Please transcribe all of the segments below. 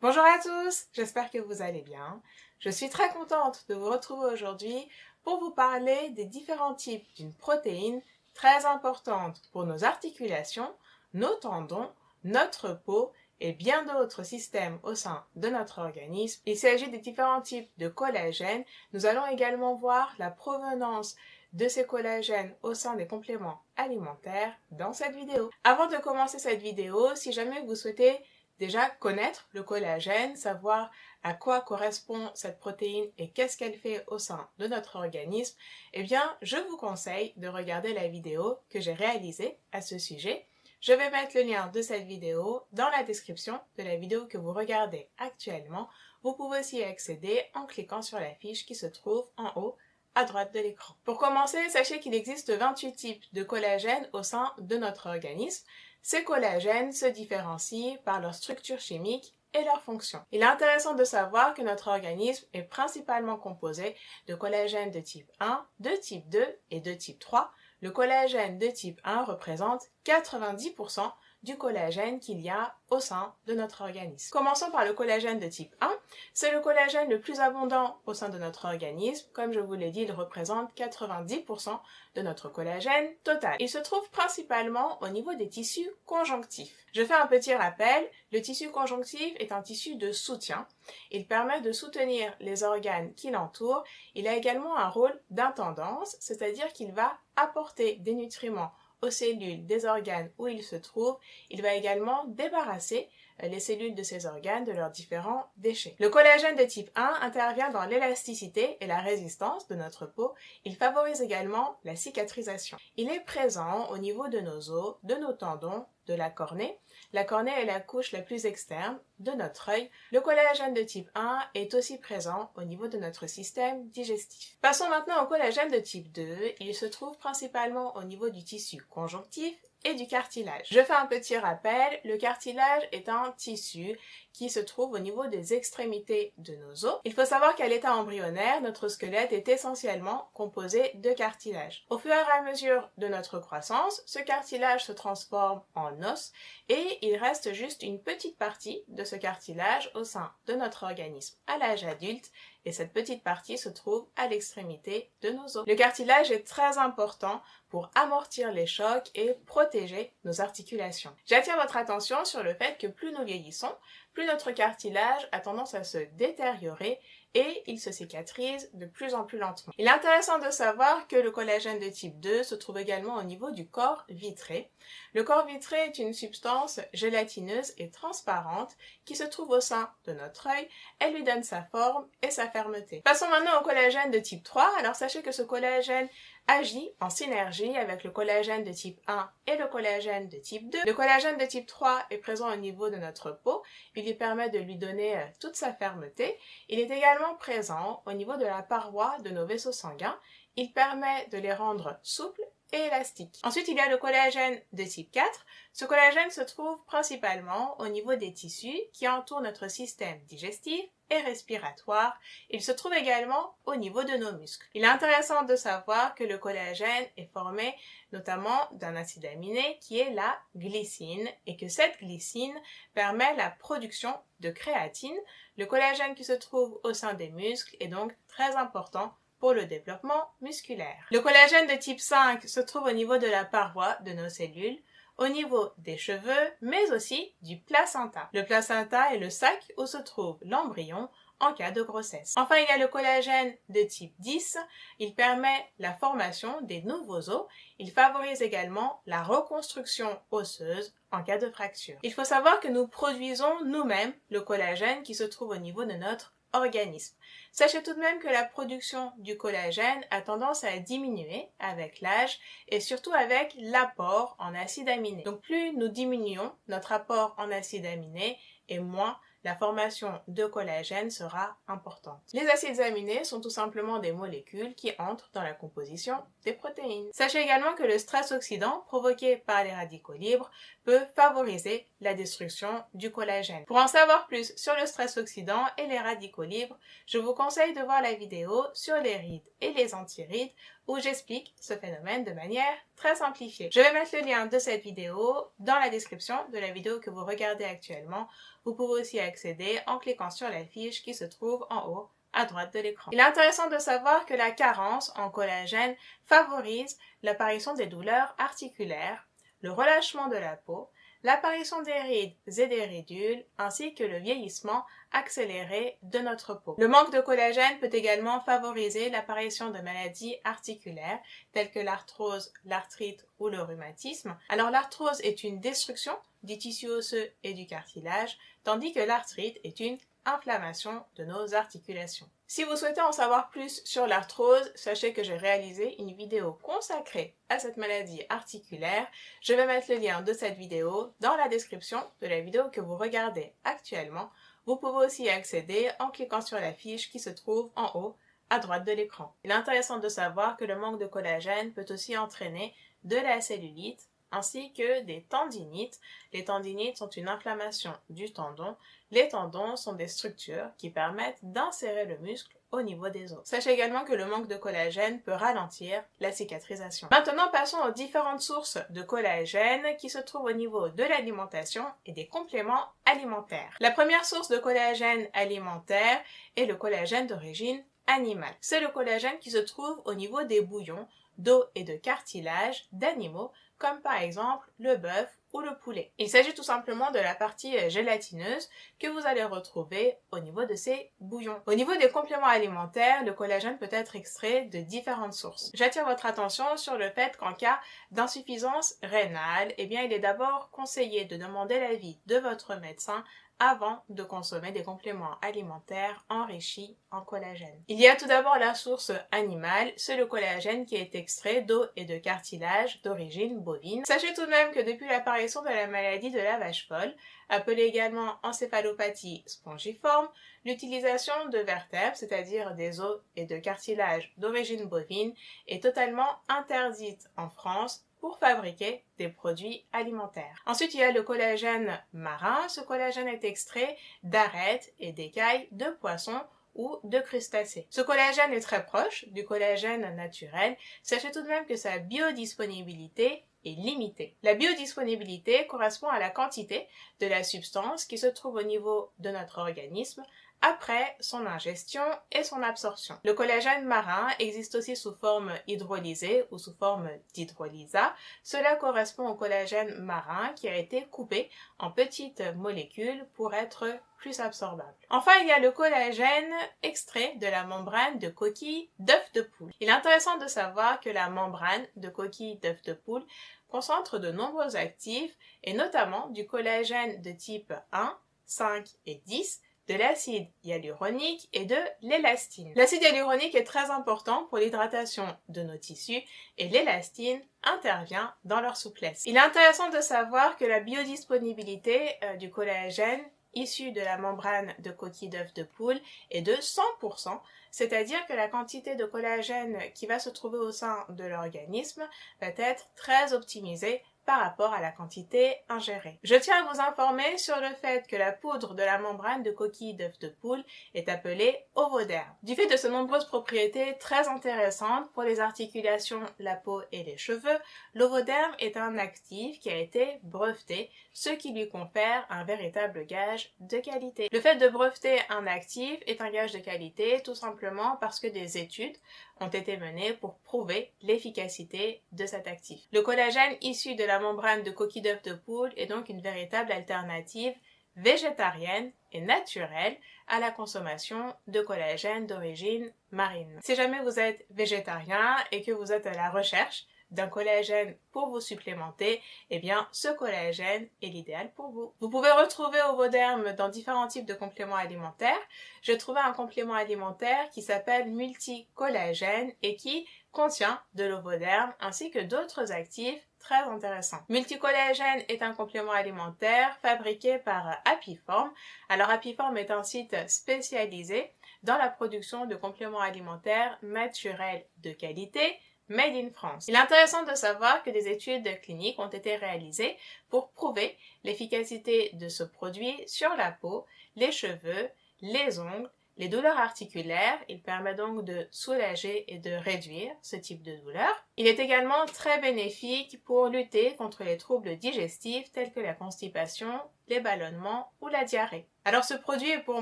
Bonjour à tous, j'espère que vous allez bien. Je suis très contente de vous retrouver aujourd'hui pour vous parler des différents types d'une protéine très importante pour nos articulations, nos tendons, notre peau et bien d'autres systèmes au sein de notre organisme. Il s'agit des différents types de collagène. Nous allons également voir la provenance de ces collagènes au sein des compléments alimentaires dans cette vidéo. Avant de commencer cette vidéo, si jamais vous souhaitez déjà connaître le collagène, savoir à quoi correspond cette protéine et qu'est-ce qu'elle fait au sein de notre organisme, eh bien, je vous conseille de regarder la vidéo que j'ai réalisée à ce sujet. Je vais mettre le lien de cette vidéo dans la description de la vidéo que vous regardez actuellement. Vous pouvez aussi y accéder en cliquant sur la fiche qui se trouve en haut à droite de l'écran. Pour commencer, sachez qu'il existe 28 types de collagène au sein de notre organisme. Ces collagènes se différencient par leur structure chimique et leur fonction. Il est intéressant de savoir que notre organisme est principalement composé de collagène de type 1, de type 2 et de type 3. Le collagène de type 1 représente 90% du collagène qu'il y a au sein de notre organisme. Commençons par le collagène de type 1. C'est le collagène le plus abondant au sein de notre organisme. Comme je vous l'ai dit, il représente 90% de notre collagène total. Il se trouve principalement au niveau des tissus conjonctifs. Je fais un petit rappel, le tissu conjonctif est un tissu de soutien. Il permet de soutenir les organes qui l'entourent. Il a également un rôle d'intendance, c'est-à-dire qu'il va apporter des nutriments aux cellules des organes où il se trouve. Il va également débarrasser les cellules de ces organes de leurs différents déchets. Le collagène de type 1 intervient dans l'élasticité et la résistance de notre peau. Il favorise également la cicatrisation. Il est présent au niveau de nos os, de nos tendons, de la cornée. La cornée est la couche la plus externe de notre œil. Le collagène de type 1 est aussi présent au niveau de notre système digestif. Passons maintenant au collagène de type 2. Il se trouve principalement au niveau du tissu conjonctif et du cartilage. Je fais un petit rappel, le cartilage est un tissu qui se trouve au niveau des extrémités de nos os. Il faut savoir qu'à l'état embryonnaire, notre squelette est essentiellement composé de cartilage. Au fur et à mesure de notre croissance, ce cartilage se transforme en os et il reste juste une petite partie de ce cartilage au sein de notre organisme à l'âge adulte et cette petite partie se trouve à l'extrémité de nos os. Le cartilage est très important pour amortir les chocs et protéger nos articulations. J'attire votre attention sur le fait que plus nous vieillissons, plus notre cartilage a tendance à se détériorer et il se cicatrise de plus en plus lentement. Il est intéressant de savoir que le collagène de type 2 se trouve également au niveau du corps vitré. Le corps vitré est une substance gélatineuse et transparente qui se trouve au sein de notre œil. Elle lui donne sa forme et sa fermeté. Passons maintenant au collagène de type 3. Alors sachez que ce collagène agit en synergie avec le collagène de type 1 et le collagène de type 2. Le collagène de type 3 est présent au niveau de notre peau. Il lui permet de lui donner toute sa fermeté. Il est également présent au niveau de la paroi de nos vaisseaux sanguins. Il permet de les rendre souples et élastiques. Ensuite, il y a le collagène de type 4. Ce collagène se trouve principalement au niveau des tissus qui entourent notre système digestif et respiratoire. Il se trouve également au niveau de nos muscles. Il est intéressant de savoir que le collagène est formé notamment d'un acide aminé qui est la glycine et que cette glycine permet la production de créatine. Le collagène qui se trouve au sein des muscles est donc très important pour le développement musculaire. Le collagène de type 5 se trouve au niveau de la paroi de nos cellules, au niveau des cheveux, mais aussi du placenta. Le placenta est le sac où se trouve l'embryon en cas de grossesse. Enfin, il y a le collagène de type 10. Il permet la formation des nouveaux os. Il favorise également la reconstruction osseuse en cas de fracture. Il faut savoir que nous produisons nous-mêmes le collagène qui se trouve au niveau de notre organisme. Sachez tout de même que la production du collagène a tendance à diminuer avec l'âge et surtout avec l'apport en acides aminés. Donc plus nous diminuons notre apport en acides aminés et moins la formation de collagène sera importante. Les acides aminés sont tout simplement des molécules qui entrent dans la composition des protéines. Sachez également que le stress oxydant provoqué par les radicaux libres peut favoriser la destruction du collagène. Pour en savoir plus sur le stress oxydant et les radicaux libres, je vous conseille de voir la vidéo sur les rides et les antirides où j'explique ce phénomène de manière très simplifiée. Je vais mettre le lien de cette vidéo dans la description de la vidéo que vous regardez actuellement. Vous pouvez aussi accéder en cliquant sur la fiche qui se trouve en haut à droite de l'écran. Il est intéressant de savoir que la carence en collagène favorise l'apparition des douleurs articulaires, le relâchement de la peau, l'apparition des rides et des ridules, ainsi que le vieillissement accéléré de notre peau. Le manque de collagène peut également favoriser l'apparition de maladies articulaires telles que l'arthrose, l'arthrite ou le rhumatisme. Alors l'arthrose est une destruction du tissu osseux et du cartilage, tandis que l'arthrite est une inflammation de nos articulations. Si vous souhaitez en savoir plus sur l'arthrose, sachez que j'ai réalisé une vidéo consacrée à cette maladie articulaire. Je vais mettre le lien de cette vidéo dans la description de la vidéo que vous regardez actuellement. Vous pouvez aussi y accéder en cliquant sur la fiche qui se trouve en haut à droite de l'écran. Il est intéressant de savoir que le manque de collagène peut aussi entraîner de la cellulite ainsi que des tendinites. Les tendinites sont une inflammation du tendon. Les tendons sont des structures qui permettent d'insérer le muscle au niveau des os. Sachez également que le manque de collagène peut ralentir la cicatrisation. Maintenant, passons aux différentes sources de collagène qui se trouvent au niveau de l'alimentation et des compléments alimentaires. La première source de collagène alimentaire est le collagène d'origine animale. C'est le collagène qui se trouve au niveau des bouillons, d'eau et de cartilage d'animaux comme par exemple le bœuf ou le poulet. Il s'agit tout simplement de la partie gélatineuse que vous allez retrouver au niveau de ces bouillons. Au niveau des compléments alimentaires, le collagène peut être extrait de différentes sources. J'attire votre attention sur le fait qu'en cas d'insuffisance rénale, il est d'abord conseillé de demander l'avis de votre médecin avant de consommer des compléments alimentaires enrichis en collagène. Il y a tout d'abord la source animale, c'est le collagène qui est extrait d'eau et de cartilage d'origine bovine. Sachez tout de même que depuis l'apparition de la maladie de la vache folle, appelée également encéphalopathie spongiforme, l'utilisation de vertèbres, c'est-à-dire des os et de cartilage d'origine bovine, est totalement interdite en France pour fabriquer des produits alimentaires. Ensuite, il y a le collagène marin. Ce collagène est extrait d'arêtes et d'écailles de poissons ou de crustacés. Ce collagène est très proche du collagène naturel. Sachez tout de même que sa biodisponibilité est limitée. La biodisponibilité correspond à la quantité de la substance qui se trouve au niveau de notre organisme après son ingestion et son absorption. Le collagène marin existe aussi sous forme hydrolysée ou sous forme d'hydrolysa. Cela correspond au collagène marin qui a été coupé en petites molécules pour être plus absorbable. Enfin, il y a le collagène extrait de la membrane de coquille d'œuf de poule. Il est intéressant de savoir que la membrane de coquille d'œuf de poule concentre de nombreux actifs et notamment du collagène de type 1, 5 et 10, de l'acide hyaluronique et de l'élastine. L'acide hyaluronique est très important pour l'hydratation de nos tissus et l'élastine intervient dans leur souplesse. Il est intéressant de savoir que la biodisponibilité du collagène issu de la membrane de coquille d'œuf de poule est de 100%, c'est-à-dire que la quantité de collagène qui va se trouver au sein de l'organisme va être très optimisée par rapport à la quantité ingérée. Je tiens à vous informer sur le fait que la poudre de la membrane de coquille d'œuf de poule est appelée ovoderme. Du fait de ses nombreuses propriétés très intéressantes pour les articulations, la peau et les cheveux, l'ovoderme est un actif qui a été breveté, ce qui lui confère un véritable gage de qualité. Le fait de breveter un actif est un gage de qualité tout simplement parce que des études ont été menées pour prouver l'efficacité de cet actif. Le collagène issu de la membrane de coquille d'œuf de poule est donc une véritable alternative végétarienne et naturelle à la consommation de collagène d'origine marine. Si jamais vous êtes végétarien et que vous êtes à la recherche d'un collagène pour vous supplémenter, ce collagène est l'idéal pour vous. Vous pouvez retrouver Ovoderm dans différents types de compléments alimentaires. J'ai trouvé un complément alimentaire qui s'appelle Multicollagène et qui contient de l'Ovoderm ainsi que d'autres actifs très intéressants. Multicollagène est un complément alimentaire fabriqué par Apiform. Alors Apiform est un site spécialisé dans la production de compléments alimentaires naturels de qualité, Made in France. Il est intéressant de savoir que des études cliniques ont été réalisées pour prouver l'efficacité de ce produit sur la peau, les cheveux, les ongles, les douleurs articulaires. Il permet donc de soulager et de réduire ce type de douleur. Il est également très bénéfique pour lutter contre les troubles digestifs tels que la constipation, les ballonnements ou la diarrhée. Alors ce produit est pour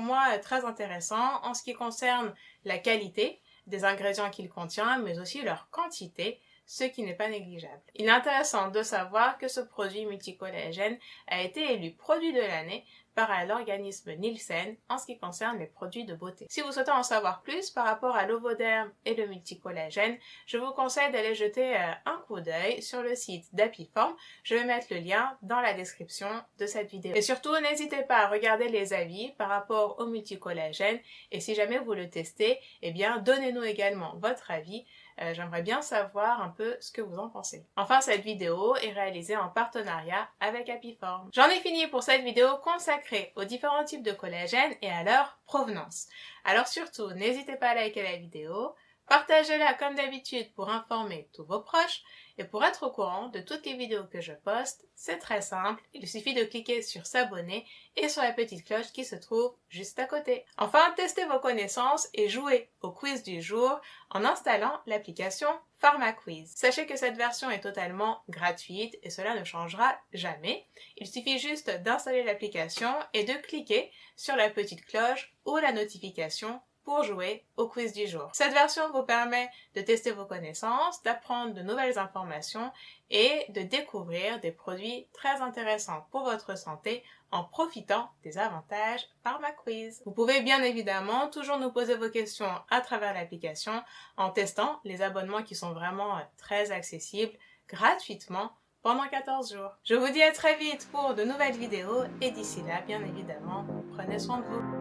moi très intéressant en ce qui concerne la qualité des ingrédients qu'il contient, mais aussi leur quantité, ce qui n'est pas négligeable. Il est intéressant de savoir que ce produit multicollagène a été élu produit de l'année par l'organisme Nielsen en ce qui concerne les produits de beauté. Si vous souhaitez en savoir plus par rapport à l'Ovoderm et le multicollagène, je vous conseille d'aller jeter un coup d'œil sur le site d'Apiform. Je vais mettre le lien dans la description de cette vidéo. Et surtout, n'hésitez pas à regarder les avis par rapport au multicollagène et si jamais vous le testez, eh bien donnez-nous également votre avis. J'aimerais bien savoir un peu ce que vous en pensez. Enfin, cette vidéo est réalisée en partenariat avec Apiform. J'en ai fini pour cette vidéo consacrée aux différents types de collagène et à leur provenance. Alors surtout, n'hésitez pas à liker la vidéo, partagez-la comme d'habitude pour informer tous vos proches et pour être au courant de toutes les vidéos que je poste, c'est très simple, il suffit de cliquer sur s'abonner et sur la petite cloche qui se trouve juste à côté. Enfin, testez vos connaissances et jouez au quiz du jour en installant l'application PharmaQuiz. Sachez que cette version est totalement gratuite et cela ne changera jamais. Il suffit juste d'installer l'application et de cliquer sur la petite cloche ou la notification pour jouer au quiz du jour. Cette version vous permet de tester vos connaissances, d'apprendre de nouvelles informations et de découvrir des produits très intéressants pour votre santé en profitant des avantages PharmaQuiz. Vous pouvez bien évidemment toujours nous poser vos questions à travers l'application en testant les abonnements qui sont vraiment très accessibles gratuitement pendant 14 jours. Je vous dis à très vite pour de nouvelles vidéos et d'ici là, bien évidemment, prenez soin de vous.